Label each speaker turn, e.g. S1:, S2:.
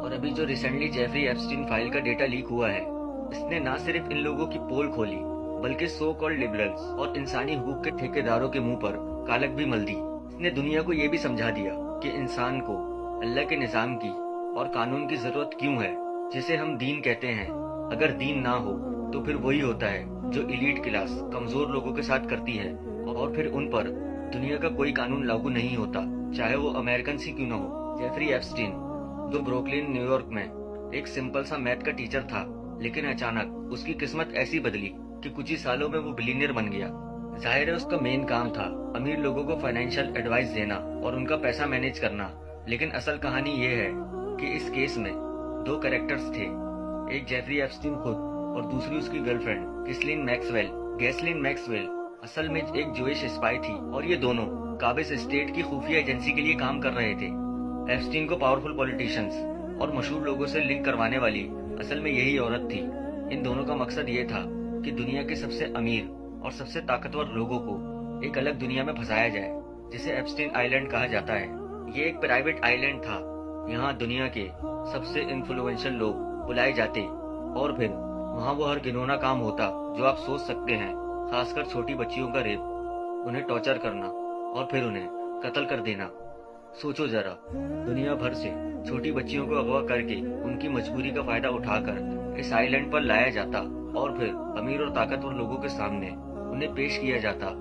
S1: और अभी जो रिसेंटली जेफरी एप्स्टीन फाइल का डेटा लीक हुआ है, इसने ना सिर्फ इन लोगों की पोल खोली बल्कि सो कॉल्ड लिबरल्स और इंसानी हुकूक के ठेकेदारों के मुंह पर कालक भी मल दी। इसने दुनिया को ये भी समझा दिया कि इंसान को अल्लाह के निज़ाम की और कानून की जरूरत क्यों है, जिसे हम दीन कहते हैं। अगर दीन ना हो तो फिर वही होता है जो इलीट क्लास कमजोर लोगों के साथ करती है, और फिर उन पर दुनिया का कोई कानून लागू नहीं होता, चाहे वो अमेरिकन ही क्यों ना हो। जेफरी एप्स्टीन, जो ब्रुकलिन न्यूयॉर्क में एक सिंपल सा मैथ का टीचर था, लेकिन अचानक उसकी किस्मत ऐसी बदली कि कुछ ही सालों में वो बिलीनियर बन गया। जाहिर है उसका मेन काम था अमीर लोगों को फाइनेंशियल एडवाइस देना और उनका पैसा मैनेज करना, लेकिन असल कहानी ये है कि इस केस में दो कैरेक्टर्स थे, एक जेफरी एप्स्टीन खुद और दूसरी उसकी गर्लफ्रेंड गैस्लीन मैक्सवेल। गैस्लीन मैक्सवेल असल में एक जूइश स्पाई थी और ये दोनों काबिज स्टेट की खुफिया एजेंसी के लिए काम कर रहे थे। एप्स्टीन को पावरफुल पॉलिटिशियंस और मशहूर लोगों से लिंक करवाने वाली असल में यही औरत थी। इन दोनों का मकसद ये था कि दुनिया के सबसे अमीर और सबसे ताकतवर लोगों को एक अलग दुनिया में फंसाया जाए, जिसे एप्स्टीन आइलैंड कहा जाता है। ये एक प्राइवेट आइलैंड था, यहाँ दुनिया के सबसे इन्फ्लुएंशियल लोग बुलाए जाते और फिर वहाँ वो हर घिनौना काम होता जो आप सोच सकते हैं, खासकर छोटी बच्चियों का रेप, उन्हें टॉर्चर करना और फिर उन्हें कत्ल कर देना। सोचो जरा, दुनिया भर से छोटी बच्चियों को अगवा करके उनकी मजबूरी का फायदा उठाकर इस आइलैंड पर लाया जाता और फिर अमीर और ताकतवर लोगों के सामने उन्हें पेश किया जाता।